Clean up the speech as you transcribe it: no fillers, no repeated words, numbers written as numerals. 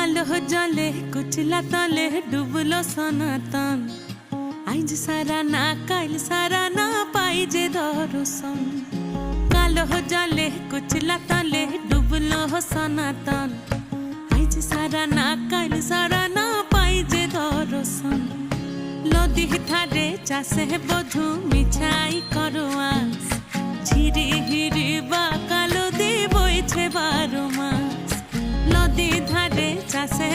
কালো জলে কুচলা তলে ডুবলো সনাতন। আইজ সারা না কাইল সারা না পাই যে দর্শন। কালো জলে কুচলা তলে ডুবলো সনাতন। আইজ সারা না কাইল সারা না পাই যে দর্শন। নদী ধারে চাষে বধু মিছাই করো আস। ঝিরি হিরি বা কালো দি বইছে 12 মাস। নদী ধারে চাষে